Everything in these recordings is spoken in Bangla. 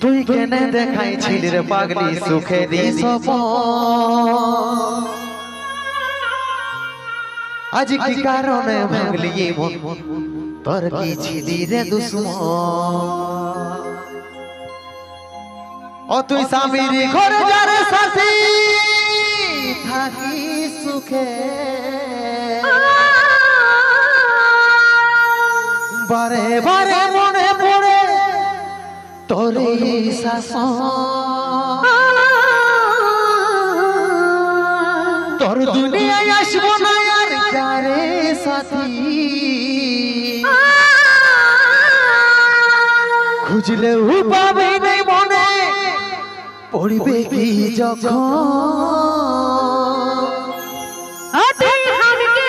তুই কেনে দেখাইছিলি রে পাগলি সুখেরই সপন আজ কি কারণে ভাগলি মন তোর কি ছিলি রে দুশ্মন ও তুই স্বামীর ঘরে যার সাথী থাকি সুখে বারে বারে মনে পড়ে তোরে শাসন তোর দুনিয়ায় আসবো না আর যারে সাথী খুঁজলে পাবে নেই মনে পড়বে কি যখন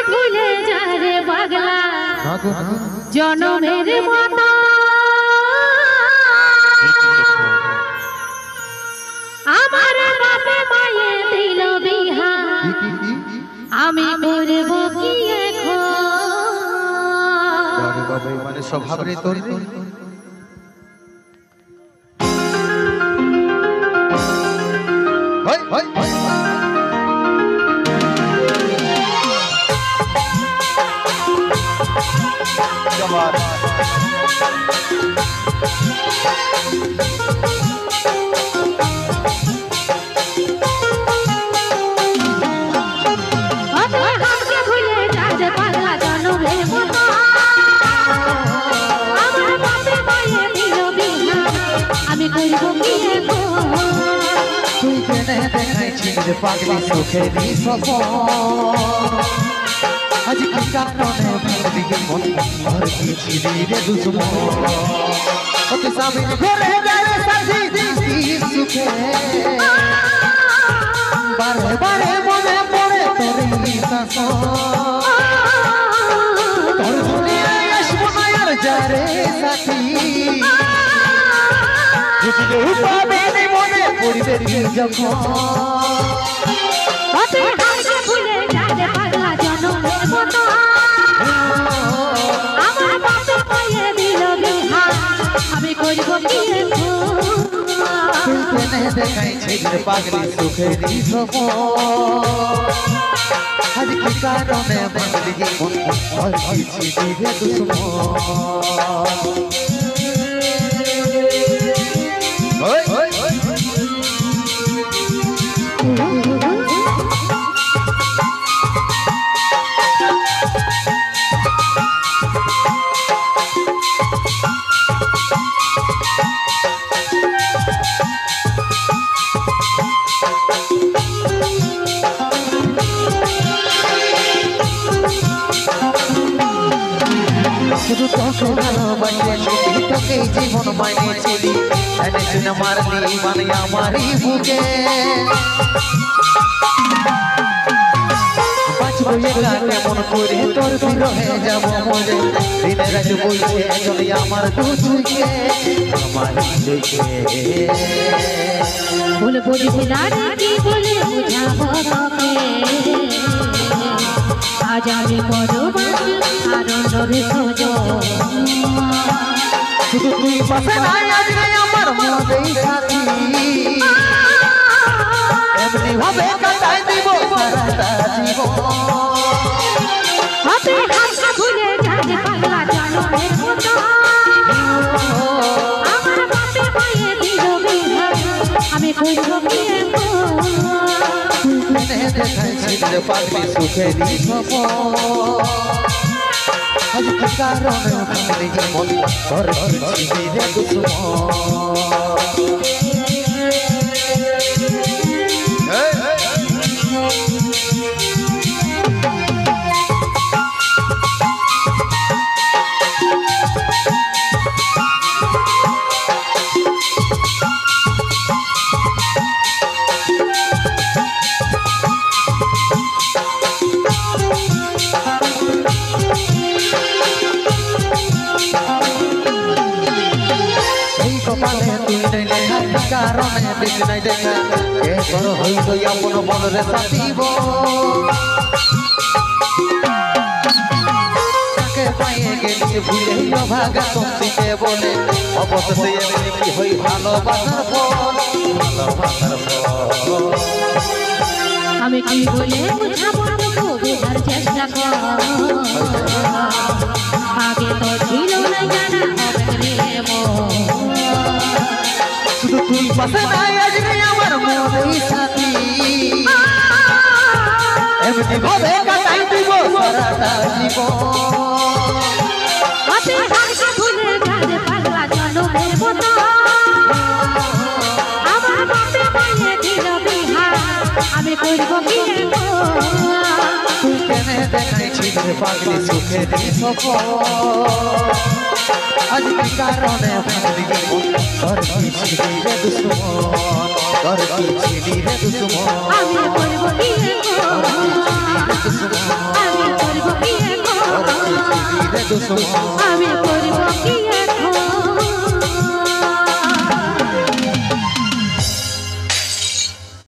ভুলে যা রে পাগলা জনমের মতো আমার বাপে মায়ে দিল বিহা আমি করব কি এখন মানে স্বভাব রে তোর পাগলি সুখেরই সপন আজ কি কারণে ভাগলি মন আর কি ছিলি রে দুশ্মন ও তুই স্বামীর ঘরে যারে সাথী থাকি সুখে বারে বারে মনে পড়ে তোরে শাসন তোর দুনিয়ায় আসবো না আর যারে সাথী বুঝলে পাবে নেই মনে পড়বে কি যখন ভুলে যা রে পাগলা জনমের মতো আমার বাপে মায়ে দিল বিহা আমি করব কি তুই কেনে দেখাইছিস রে পাগলি সুখেরই সপন আজ কি কারণে ভাগলি মন আর কি ছিলি রে দুশ্মন শুধু তোকে ভালোবাসেছি তোকেই জীবন মানিয়েছিলি এনে শুনে মারলি মানে আমারই বুকে বাঁচবো একা কেমন করে তোর বিরহে যাব মরে দিনে রাত বলছে চলে আমার দু চুইকে আমার চুইকে বলে বুঝবি না কি বলে বুঝাবো তোকে আজ আমি করব আনন্দের সুযোগ শুধু তুই পাশে নাই আজ আমার মনেই সাথী এমনি ভাবে কাটাই দিব সারাটা জীবন হাতে হাত ভুলে যা রে পাগলা জনমের মতো আমার বাপে মায়ে দিল বিহা আমি করব কি দেখাইছিস রে পাগলি সুখেরই সপন আজ কি কারণে ভাগলি মন তোর কি ছিলি রে দুশ্মন কপালে তুই নাই লেখা কারণে দেখ নাই দেখা কে তোর হইল আপন বলরে সাথীব তাকে পাইয়ে গেলি ভুলে ভাগা তোমাকে বলে অবশেষে এমনি কি হই ভালোবাসার ফল ভালোবাসার ফল আমি কি বলে বুঝাবো তোকে বোঝার চেষ্টা কর আগে তো ছিল না জানা হবে রে মন শুধু তুই পাশে নাই আজকে আমার মনের সাথী এমনি ভাবে কাটাই দিব সারাটা জীবন অতে হাসি ভুলে গানে পাগলা জনমের মতো আমার বাপে বলে দিল বিহার আমি করব কি তুই কেন দেখাইছিস পাগলি সুখে দিন সফল আজ কি কারণে ভাবলি তোর কি ছিলি রে দুশ্মন তোর কি ছিলি রে দুশ্মন আমি করব কি আমি করব কি তোর কি ছিলি রে দুশ্মন আমি করব কি